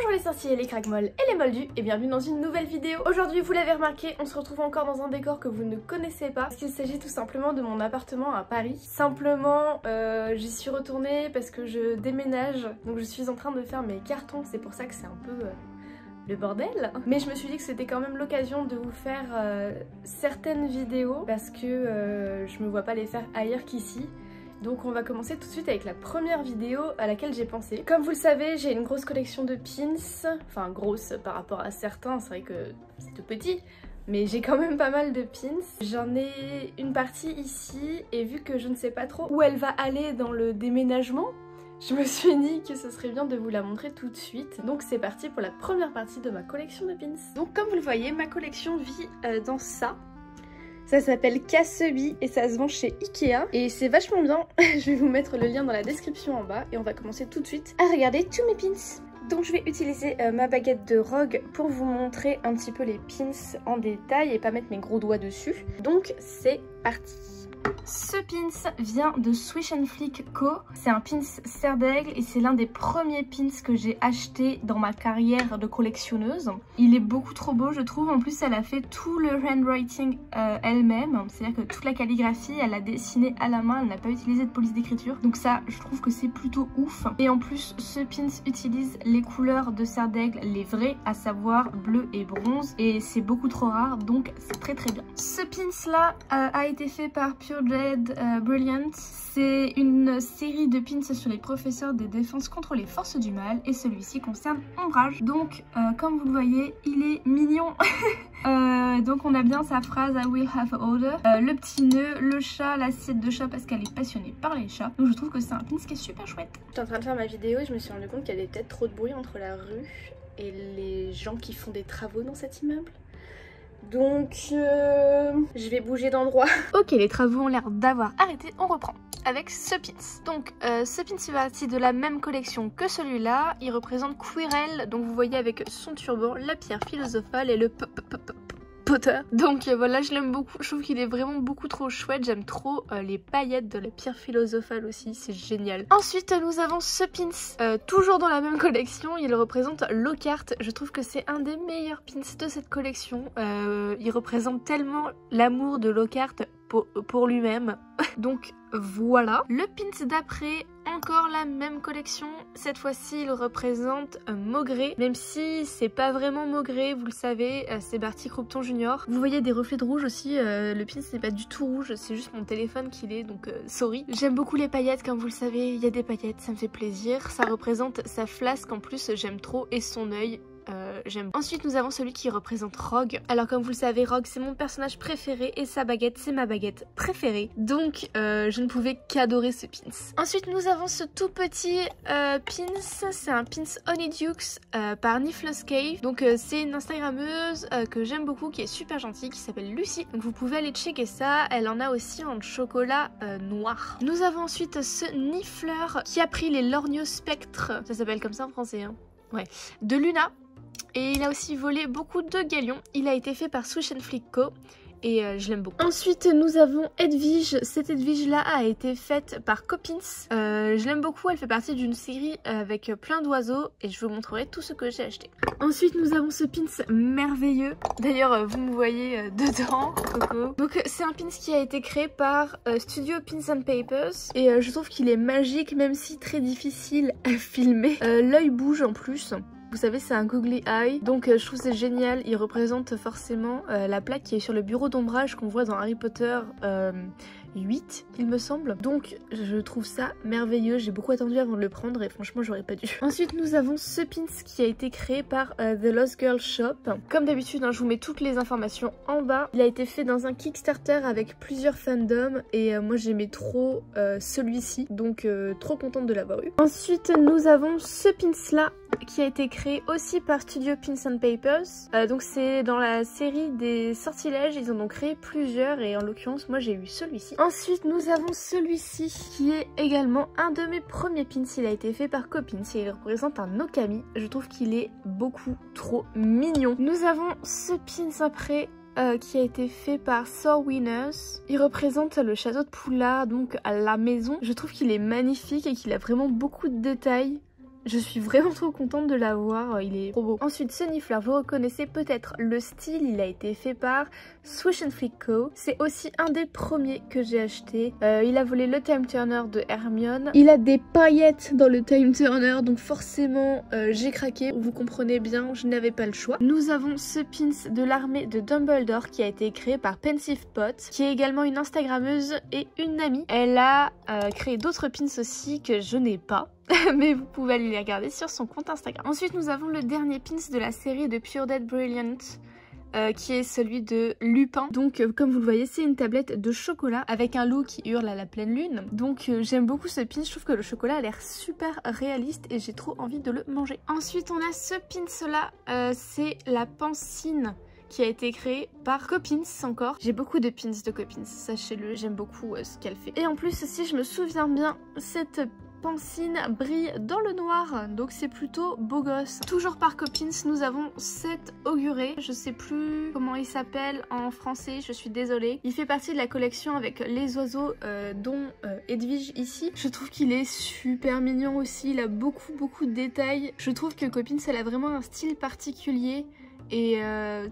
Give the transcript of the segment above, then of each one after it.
Bonjour les sorciers, les craquemolles et les moldus et bienvenue dans une nouvelle vidéo. Aujourd'hui, vous l'avez remarqué, on se retrouve encore dans un décor que vous ne connaissez pas parce qu'il s'agit tout simplement de mon appartement à Paris. Simplement, j'y suis retournée parce que je déménage, donc je suis en train de faire mes cartons, c'est pour ça que c'est un peu... le bordel. Mais je me suis dit que c'était quand même l'occasion de vous faire certaines vidéos parce que je me vois pas les faire ailleurs qu'ici. Donc on va commencer tout de suite avec la première vidéo à laquelle j'ai pensé. Comme vous le savez, j'ai une grosse collection de pins, enfin grosse par rapport à certains, c'est vrai que c'est tout petit, mais j'ai quand même pas mal de pins. J'en ai une partie ici et vu que je ne sais pas trop où elle va aller dans le déménagement, je me suis dit que ce serait bien de vous la montrer tout de suite. Donc c'est parti pour la première partie de ma collection de pins. Donc comme vous le voyez, ma collection vit dans ça. Ça s'appelle Kasebi et ça se vend chez Ikea et c'est vachement bien. Je vais vous mettre le lien dans la description en bas et on va commencer tout de suite à regarder tous mes pins. Donc je vais utiliser ma baguette de Rogue pour vous montrer un petit peu les pins en détail et pas mettre mes gros doigts dessus. Donc c'est parti. Ce pins vient de Swish & Flick Co. C'est un pins cerf d'aigle et c'est l'un des premiers pins que j'ai acheté dans ma carrière de collectionneuse. Il est beaucoup trop beau je trouve, en plus elle a fait tout le handwriting elle-même, c'est-à-dire que toute la calligraphie elle a dessiné à la main, elle n'a pas utilisé de police d'écriture. Donc ça je trouve que c'est plutôt ouf. Et en plus ce pins utilise les couleurs de cerf d'aigle, les vraies, à savoir bleu et bronze, et c'est beaucoup trop rare donc c'est très très bien. Ce pins là a été fait par Pure Jade Brilliant. C'est une série de pins sur les professeurs des défenses contre les forces du mal et celui-ci concerne Ombrage. Donc comme vous le voyez, il est mignon. Donc on a bien sa phrase I will have order, le petit nœud, le chat, l'assiette de chat parce qu'elle est passionnée par les chats. Donc je trouve que c'est un pins qui est super chouette. J'étais en train de faire ma vidéo et je me suis rendu compte qu'il y avait peut-être trop de bruit entre la rue et les gens qui font des travaux dans cet immeuble. Donc je vais bouger d'endroit. Ok, les travaux ont l'air d'avoir arrêté, on reprend avec ce pins. Donc ce pins fait partie de la même collection que celui-là. Il représente Quirrell, donc vous voyez avec son turban, la pierre philosophale et le Potter. Donc voilà, je l'aime beaucoup, je trouve qu'il est vraiment beaucoup trop chouette, j'aime trop les paillettes de la pierre philosophale aussi, c'est génial. Ensuite nous avons ce pins, toujours dans la même collection, il représente Lockhart, je trouve que c'est un des meilleurs pins de cette collection, il représente tellement l'amour de Lockhart pour lui-même. Donc voilà. Le pins d'après, encore la même collection. Cette fois-ci, il représente Maugrey. Même si c'est pas vraiment Maugrey, vous le savez, c'est Barty Croupton Junior. Vous voyez des reflets de rouge aussi. Le pins n'est pas du tout rouge, c'est juste mon téléphone qui l'est, donc sorry. J'aime beaucoup les paillettes, comme vous le savez, il y a des paillettes, ça me fait plaisir. Ça représente sa flasque en plus, j'aime trop, et son œil. J'aime. Ensuite nous avons celui qui représente Rogue. Alors comme vous le savez, Rogue c'est mon personnage préféré et sa baguette c'est ma baguette préférée. Donc je ne pouvais qu'adorer ce pins. Ensuite nous avons ce tout petit pins. C'est un pins Honeydukes par Niflus Cave. Donc c'est une Instagrammeuse que j'aime beaucoup, qui est super gentille, qui s'appelle Lucie. Donc vous pouvez aller checker ça. Elle en a aussi en chocolat noir. Nous avons ensuite ce Nifleur qui a pris les Lorgnos Spectres. Ça s'appelle comme ça en français hein. Ouais. De Luna. Et il a aussi volé beaucoup de galions. Il a été fait par Swish & Flick Co. Et je l'aime beaucoup. Ensuite nous avons Edwige. Cette Edwige là a été faite par Coppins. Je l'aime beaucoup, elle fait partie d'une série avec plein d'oiseaux. Et je vous montrerai tout ce que j'ai acheté. Ensuite nous avons ce pins merveilleux. D'ailleurs vous me voyez dedans, Coco. Donc c'est un pins qui a été créé par Studio Pins and Papers. Et je trouve qu'il est magique, même si très difficile à filmer. L'œil bouge en plus. Vous savez, c'est un googly eye, donc je trouve c'est génial. Il représente forcément la plaque qui est sur le bureau d'ombrage qu'on voit dans Harry Potter 8, il me semble. Donc je trouve ça merveilleux, j'ai beaucoup attendu avant de le prendre et franchement j'aurais pas dû. Ensuite nous avons ce pins qui a été créé par The Lost Girl Shop. Comme d'habitude, hein, je vous mets toutes les informations en bas. Il a été fait dans un Kickstarter avec plusieurs fandoms et moi j'aimais trop celui-ci, donc trop contente de l'avoir eu. Ensuite nous avons ce pins là qui a été créé aussi par Studio Pins and Papers. Donc c'est dans la série des sortilèges, ils en ont créé plusieurs et en l'occurrence moi j'ai eu celui-ci. Ensuite nous avons celui-ci qui est également un de mes premiers pins, il a été fait par Coppins et il représente un Okami. Je trouve qu'il est beaucoup trop mignon. Nous avons ce pins après qui a été fait par Sword Winners. Il représente le château de Poulard, donc à la maison. Je trouve qu'il est magnifique et qu'il a vraiment beaucoup de détails. Je suis vraiment trop contente de l'avoir, il est trop beau. Ensuite, ce Niffler, vous reconnaissez peut-être le style, il a été fait par Swish & Flick Co. C'est aussi un des premiers que j'ai acheté. Il a volé le Time Turner de Hermione. Il a des paillettes dans le Time Turner, donc forcément j'ai craqué. Vous comprenez bien, je n'avais pas le choix. Nous avons ce pins de l'armée de Dumbledore qui a été créé par Pensive Pot, qui est également une Instagrammeuse et une amie. Elle a créé d'autres pins aussi que je n'ai pas. Mais vous pouvez aller les regarder sur son compte Instagram. Ensuite, nous avons le dernier pins de la série de Pure Dead Brilliant, qui est celui de Lupin. Donc comme vous le voyez, c'est une tablette de chocolat avec un loup qui hurle à la pleine lune. Donc j'aime beaucoup ce pins, je trouve que le chocolat a l'air super réaliste et j'ai trop envie de le manger. Ensuite, on a ce pins là, c'est la pancine qui a été créée par Coppins encore. J'ai beaucoup de pins de Coppins, sachez-le, j'aime beaucoup ce qu'elle fait. Et en plus, si je me souviens bien, cette pancine brille dans le noir, donc c'est plutôt beau gosse. Toujours par Coppins, nous avons cet auguré, je sais plus comment il s'appelle en français, je suis désolée. Il fait partie de la collection avec les oiseaux dont Edwige ici. Je trouve qu'il est super mignon aussi, il a beaucoup de détails. Je trouve que Coppins, elle a vraiment un style particulier. Et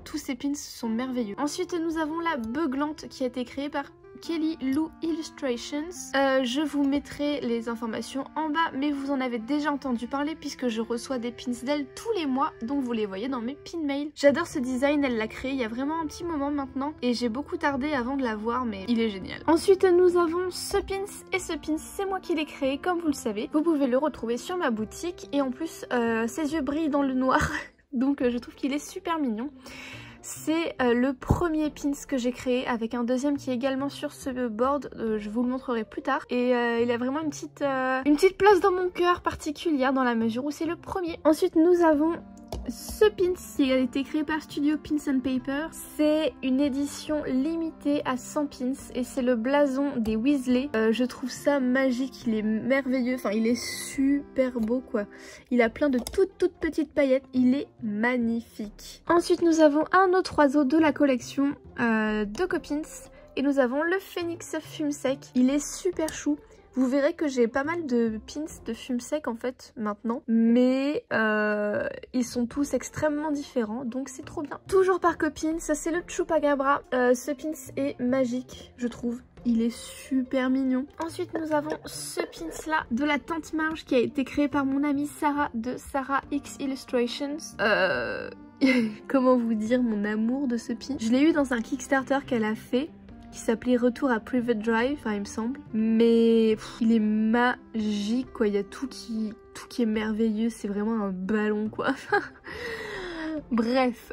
tous ces pins sont merveilleux. Ensuite, nous avons la beuglante qui a été créée par Kelly Lou Illustrations. Je vous mettrai les informations en bas, mais vous en avez déjà entendu parler puisque je reçois des pins d'elle tous les mois, donc vous les voyez dans mes pin mails. J'adore ce design, elle l'a créé il y a vraiment un petit moment maintenant et j'ai beaucoup tardé avant de la voir, mais il est génial. Ensuite, nous avons ce pins, et ce pins, c'est moi qui l'ai créé, comme vous le savez. Vous pouvez le retrouver sur ma boutique et en plus, ses yeux brillent dans le noir. Donc je trouve qu'il est super mignon. C'est le premier pins que j'ai créé avec un deuxième qui est également sur ce board. Je vous le montrerai plus tard. Et il a vraiment une petite place dans mon cœur particulière dans la mesure où c'est le premier. Ensuite, nous avons ce pins qui a été créé par Studio Pins & Paper. C'est une édition limitée à 100 pins et c'est le blason des Weasley. Je trouve ça magique, il est merveilleux, enfin il est super beau quoi. Il a plein de toutes petites paillettes, il est magnifique. Ensuite, nous avons un autre oiseau de la collection de Coppins et nous avons le Phénix Fume Sec. Il est super chou. Vous verrez que j'ai pas mal de pins de fume sec en fait maintenant, mais ils sont tous extrêmement différents, donc c'est trop bien. Toujours par Coppins, ça c'est le Chupacabra. Ce pins est magique, je trouve. Il est super mignon. Ensuite, nous avons ce pins là de la Tante Marge qui a été créé par mon amie Sarah de Sarah X Illustrations. Comment vous dire mon amour de ce pin? Je l'ai eu dans un Kickstarter qu'elle a fait, qui s'appelait Retour à Private Drive, enfin il me semble. Mais il est magique quoi, il y a tout qui est merveilleux, c'est vraiment un ballon quoi. Bref.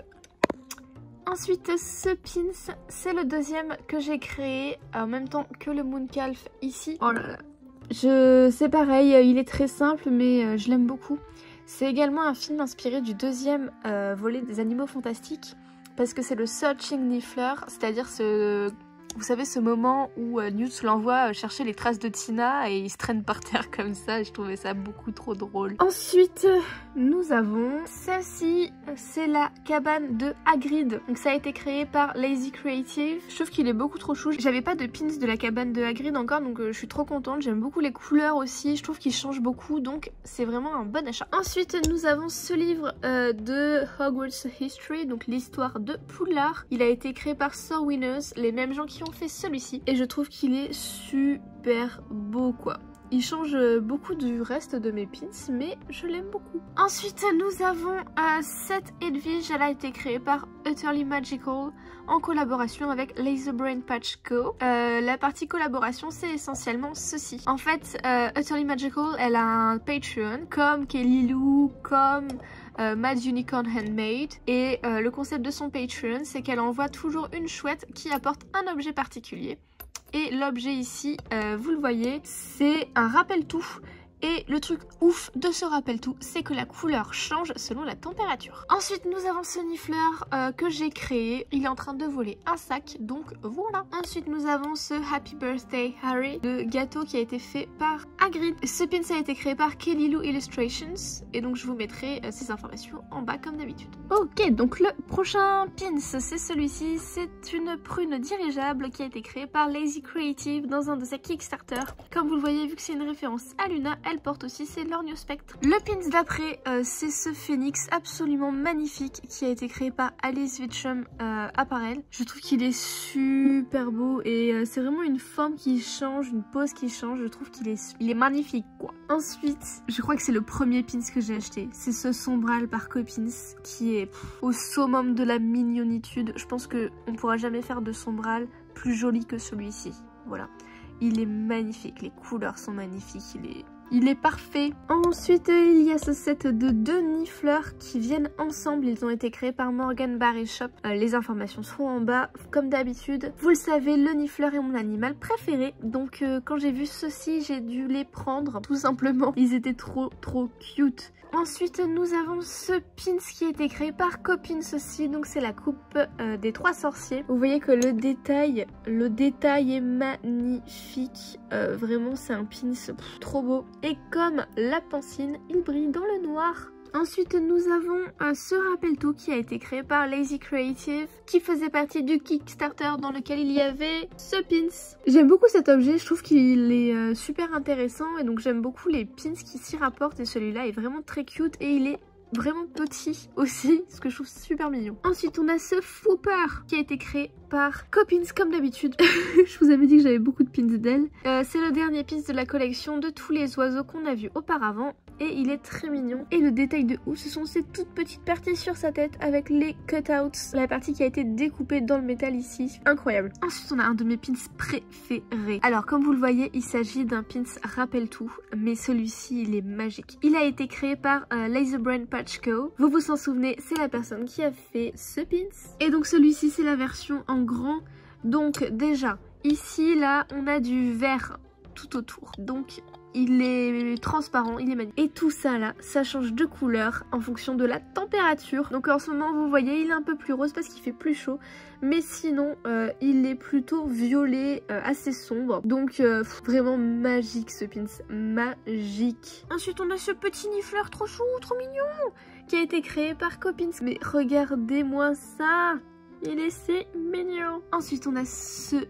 Ensuite, ce pins, c'est le deuxième que j'ai créé en même temps que le Mooncalf ici. Oh là là. C'est pareil, il est très simple mais je l'aime beaucoup. C'est également un film inspiré du deuxième volet des Animaux Fantastiques parce que c'est le Searching Niffler, c'est-à-dire vous savez ce moment où Newt l'envoie chercher les traces de Tina et il se traîne par terre comme ça, je trouvais ça beaucoup trop drôle. Ensuite, nous avons celle-ci, c'est la cabane de Hagrid. Donc ça a été créé par Lazy Creative. Je trouve qu'il est beaucoup trop chou. J'avais pas de pins de la cabane de Hagrid encore, donc je suis trop contente. J'aime beaucoup les couleurs aussi, je trouve qu'il change beaucoup, donc c'est vraiment un bon achat. Ensuite, nous avons ce livre de Hogwarts History, donc l'histoire de Poudlard. Il a été créé par Sir Winners, les mêmes gens qui ont fait celui-ci, et je trouve qu'il est super beau quoi. Il change beaucoup du reste de mes pins, mais je l'aime beaucoup. Ensuite, nous avons cette Edwige. Elle a été créée par Utterly Magical en collaboration avec Laser Brain Patch Co. La partie collaboration, c'est essentiellement ceci. En fait, Utterly Magical, elle a un Patreon, comme Kelly Lou, comme Mad Unicorn Handmade. Et le concept de son Patreon, c'est qu'elle envoie toujours une chouette qui apporte un objet particulier. Et l'objet ici, vous le voyez, c'est un rappel-tout. Et le truc ouf de ce rappel-tout, c'est que la couleur change selon la température. Ensuite, nous avons ce Niffler que j'ai créé. Il est en train de voler un sac, donc voilà. Ensuite, nous avons ce Happy Birthday Harry de gâteau qui a été fait par Hagrid. Ce pin a été créé par Kelly Lou Illustrations. Et donc, je vous mettrai ces informations en bas comme d'habitude. Ok, donc le prochain pin, c'est celui-ci. C'est une prune dirigeable qui a été créée par Lazy Creative dans un de ses Kickstarter. Comme vous le voyez, vu que c'est une référence à Luna, elle porte aussi, c'est l'Ornio Spectre. Le pins d'après, c'est ce phénix absolument magnifique qui a été créé par Alice Witchum Apparel. Je trouve qu'il est super beau et c'est vraiment une forme qui change, une pose qui change. Je trouve qu'il est magnifique quoi. Ensuite, je crois que c'est le premier pins que j'ai acheté. C'est ce Sombral par Coppins qui est au summum de la mignonitude. Je pense qu'on ne pourra jamais faire de Sombral plus joli que celui-ci. Voilà. Il est magnifique, les couleurs sont magnifiques, il est parfait. Ensuite, il y a ce set de 2 nifleurs qui viennent ensemble. Ils ont été créés par Morgan Barry Shop. Les informations seront en bas. Comme d'habitude, vous le savez, le nifleur est mon animal préféré. Donc, quand j'ai vu ceci, j'ai dû les prendre. Tout simplement, ils étaient trop cute. Ensuite, nous avons ce pins qui a été créé par Coppins aussi. Donc, c'est la coupe des 3 sorciers. Vous voyez que le détail est magnifique. Vraiment, c'est un pins trop beau. Et comme la pancine, il brille dans le noir. Ensuite, nous avons ce rappel-tout qui a été créé par Lazy Creative, qui faisait partie du Kickstarter dans lequel il y avait ce pins. J'aime beaucoup cet objet, je trouve qu'il est super intéressant et donc j'aime beaucoup les pins qui s'y rapportent et celui-là est vraiment très cute et il est vraiment petit aussi, ce que je trouve super mignon. Ensuite, on a ce Fooper qui a été créé par Coppins comme d'habitude. Je vous avais dit que j'avais beaucoup de pins d'elle. C'est le dernier pins de la collection de tous les oiseaux qu'on a vus auparavant. Et il est très mignon. Et le détail de ouf, ce sont ces toutes petites parties sur sa tête avec les cutouts. La partie qui a été découpée dans le métal ici. Incroyable. Ensuite, on a un de mes pins préférés. Alors, comme vous le voyez, il s'agit d'un pins rappel-tout. Mais celui-ci, il est magique. Il a été créé par Laserbrain Patch Co. Vous vous en souvenez, c'est la personne qui a fait ce pins. Et donc, celui-ci, c'est la version en grand. Donc, déjà, ici, là, on a du vert tout autour. Donc, il est transparent, il est magnifique. Et tout ça là, ça change de couleur en fonction de la température. Donc en ce moment, vous voyez, il est un peu plus rose parce qu'il fait plus chaud. Mais sinon, il est plutôt violet, assez sombre. Donc vraiment magique ce pins, magique. Ensuite, on a ce petit nifleur trop chou, trop mignon, qui a été créé par Coppins. Mais regardez-moi ça, il est si mignon. Ensuite, on a ce pins.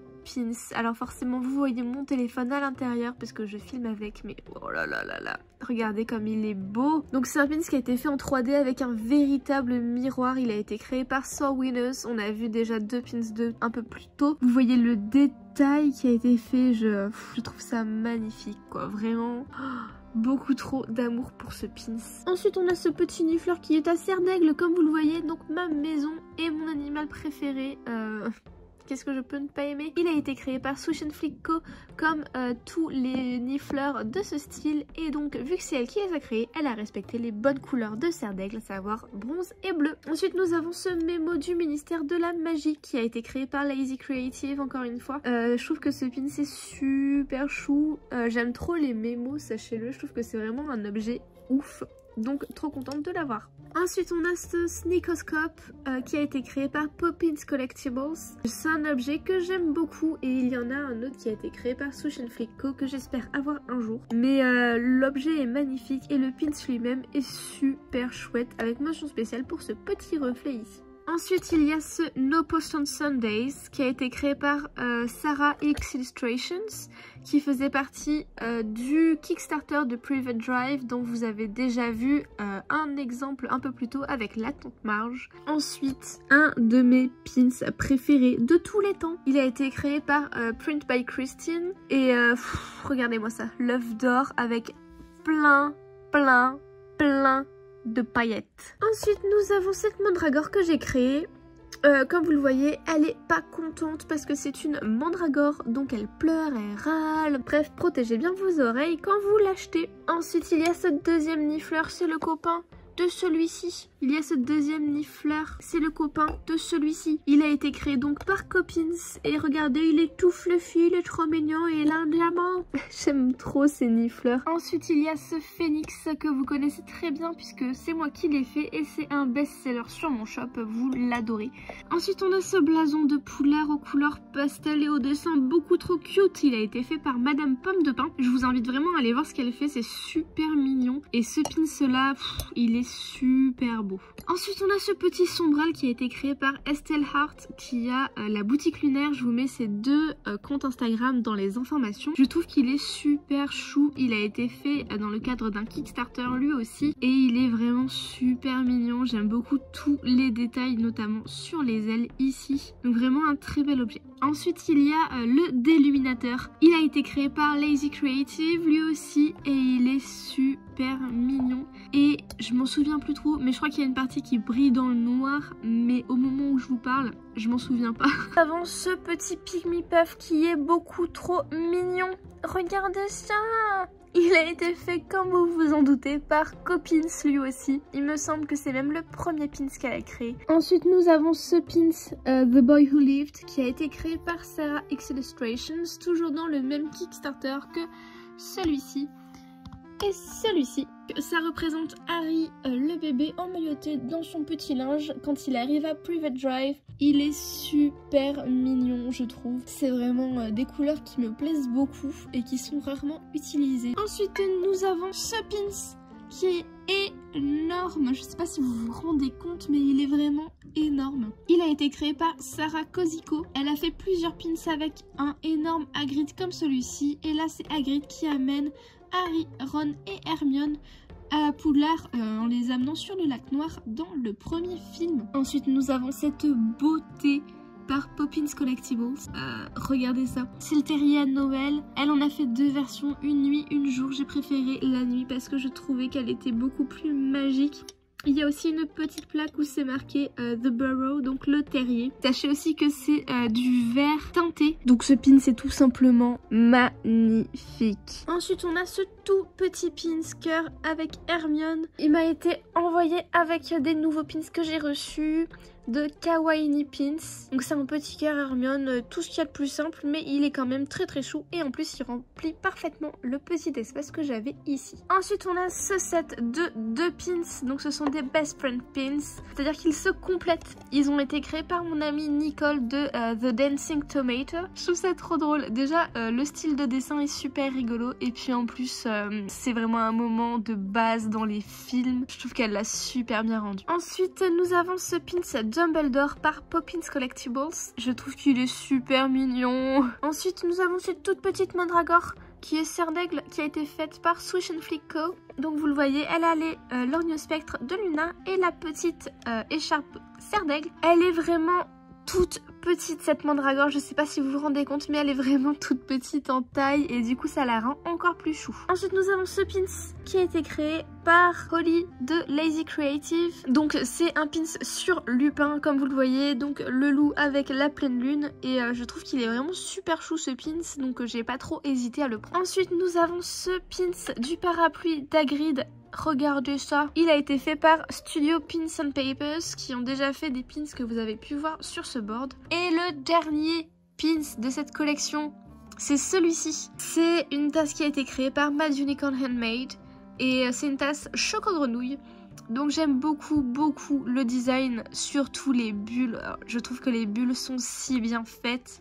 Alors forcément vous voyez mon téléphone à l'intérieur parce que je filme avec, mais oh là là là là, regardez comme il est beau. Donc c'est un pins qui a été fait en 3D avec un véritable miroir. Il a été créé par Soul Winners. On a vu déjà 2 pins un peu plus tôt. Vous voyez le détail qui a été fait, je trouve ça magnifique quoi, vraiment. Beaucoup trop d'amour pour ce pins. Ensuite, on a ce petit nifleur qui est à serre d'aigle, comme vous le voyez. Donc ma maison est mon animal préféré. Qu'est-ce que je peux ne pas aimer? Il a été créé par Swish & Flick Co. comme tous les nifleurs de ce style. Et donc, vu que c'est elle qui les a créés, elle a respecté les bonnes couleurs de serre d'aigle, à savoir bronze et bleu. Ensuite, nous avons ce mémo du ministère de la magie qui a été créé par Lazy Creative, encore une fois. Je trouve que ce pin, c'est super chou. J'aime trop les mémos, sachez-le. Je trouve que c'est vraiment un objet ouf. Donc trop contente de l'avoir. Ensuite on a ce Sneakoscope qui a été créé par Poppins Collectibles. C'est un objet que j'aime beaucoup et il y en a un autre qui a été créé par Swish & Flick Co que j'espère avoir un jour. Mais l'objet est magnifique et le pins lui-même est super chouette avec mention spéciale pour ce petit reflet ici. Ensuite, il y a ce No Post on Sundays qui a été créé par Sarah X Illustrations qui faisait partie du Kickstarter de Private Drive dont vous avez déjà vu un exemple un peu plus tôt avec la tante Marge. Ensuite, un de mes pins préférés de tous les temps. Il a été créé par Print by Christine et regardez-moi ça, l'œuf d'or avec plein de paillettes. Ensuite, nous avons cette mandragore que j'ai créée. Comme vous le voyez, elle est pas contente parce que c'est une mandragore, donc elle pleure, elle râle. Bref, protégez bien vos oreilles quand vous l'achetez. Ensuite, il y a ce deuxième nifleur, c'est le copain de celui-ci. Il y a ce deuxième nifleur, c'est le copain de celui-ci. Il a été créé donc par Coppins et regardez, il est tout fluffy, il est trop mignon et il a un diamant. J'aime trop ces nifleurs. Ensuite, il y a ce phénix que vous connaissez très bien puisque c'est moi qui l'ai fait et c'est un best-seller sur mon shop, vous l'adorez. Ensuite, on a ce blason de poulard aux couleurs pastel et au dessin beaucoup trop cute. Il a été fait par Madame Pomme de Pin. Je vous invite vraiment à aller voir ce qu'elle fait, c'est super mignon. Et ce pins là, il est super beau. Ensuite on a ce petit sombral qui a été créé par Estelle Hart qui a la boutique lunaire. Je vous mets ces deux comptes Instagram dans les informations. Je trouve qu'il est super chou. Il a été fait dans le cadre d'un Kickstarter lui aussi et il est vraiment super mignon. J'aime beaucoup tous les détails, notamment sur les ailes ici. Donc vraiment un très bel objet. Ensuite il y a le déluminateur. Il a été créé par Lazy Creative lui aussi et il est super mignon. Et je m'en souviens plus trop, mais je crois qu'il y a une partie qui brille dans le noir, mais au moment où je vous parle, je m'en souviens pas. Nous avons ce petit Pygmy Puff qui est beaucoup trop mignon. Regardez ça! Il a été fait, comme vous vous en doutez, par Copins lui aussi. Il me semble que c'est même le premier pins qu'elle a créé. Ensuite, nous avons ce pins The Boy Who Lived qui a été créé par Sarah X Illustrations, toujours dans le même Kickstarter que celui-ci. Et celui-ci, ça représente Harry, le bébé emmailloté dans son petit linge quand il arrive à Private Drive. Il est super mignon, je trouve. C'est vraiment des couleurs qui me plaisent beaucoup et qui sont rarement utilisées. Ensuite, nous avons ce pins qui est énorme. Je sais pas si vous vous rendez compte, mais il est vraiment énorme. Il a été créé par Sarah Koziko. Elle a fait plusieurs pins avec un énorme Hagrid comme celui-ci. Et là, c'est Hagrid qui amène Harry, Ron et Hermione à Poudlard en les amenant sur le lac noir dans le premier film. Ensuite nous avons cette beauté par Poppins Collectibles. Regardez ça. C'est le terrier à Noël. Elle en a fait deux versions, une nuit, une jour. J'ai préféré la nuit parce que je trouvais qu'elle était beaucoup plus magique. Il y a aussi une petite plaque où c'est marqué The Burrow, donc le terrier. Sachez aussi que c'est du vert teinté. Donc ce pin c'est tout simplement magnifique. Ensuite on a ce tout petit pins cœur avec Hermione. Il m'a été envoyé avec des nouveaux pins que j'ai reçus de Kawaii Pins. Donc c'est un petit cœur Hermione, tout ce qu'il y a de plus simple, mais il est quand même très très chou et en plus il remplit parfaitement le petit espace que j'avais ici. Ensuite on a ce set de deux pins, donc ce sont des Best Friend Pins, c'est-à-dire qu'ils se complètent. Ils ont été créés par mon amie Nicole de The Dancing Tomato. Je trouve ça trop drôle. Déjà le style de dessin est super rigolo et puis en plus c'est vraiment un moment de base dans les films. Je trouve qu'elle l'a super bien rendu. Ensuite nous avons ce pins Dumbledore par Poppins Collectibles. Je trouve qu'il est super mignon. Ensuite, nous avons cette toute petite mandragore qui est Serre d'Aigle, qui a été faite par Swish and Flick Co. Donc vous le voyez, elle a les lorgnospectres de Luna et la petite écharpe Serre d'Aigle. Elle est vraiment toute petite cette mandragore, je sais pas si vous vous rendez compte, mais elle est vraiment toute petite en taille et du coup ça la rend encore plus chou. Ensuite nous avons ce pins qui a été créé par Holly de Lazy Creative. Donc c'est un pins sur Lupin comme vous le voyez, donc le loup avec la pleine lune et je trouve qu'il est vraiment super chou ce pins, donc j'ai pas trop hésité à le prendre. Ensuite nous avons ce pins du parapluie d'Hagrid. Regardez ça, il a été fait par Studio Pins and Papers qui ont déjà fait des pins que vous avez pu voir sur ce board. Et le dernier pins de cette collection, c'est celui-ci. C'est une tasse qui a été créée par Mad Unicorn Handmade et c'est une tasse choco-grenouille. Donc j'aime beaucoup le design, surtout les bulles. Alors, je trouve que les bulles sont si bien faites.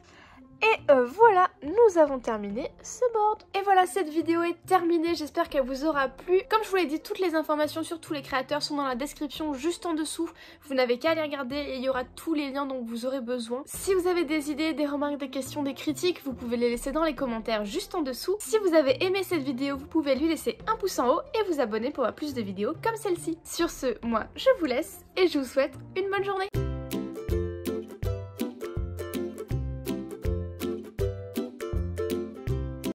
Et voilà, nous avons terminé ce board. Et voilà, cette vidéo est terminée, j'espère qu'elle vous aura plu. Comme je vous l'ai dit, toutes les informations sur tous les créateurs sont dans la description juste en dessous. Vous n'avez qu'à les regarder et il y aura tous les liens dont vous aurez besoin. Si vous avez des idées, des remarques, des questions, des critiques, vous pouvez les laisser dans les commentaires juste en dessous. Si vous avez aimé cette vidéo, vous pouvez lui laisser un pouce en haut et vous abonner pour voir plus de vidéos comme celle-ci. Sur ce, moi je vous laisse et je vous souhaite une bonne journée.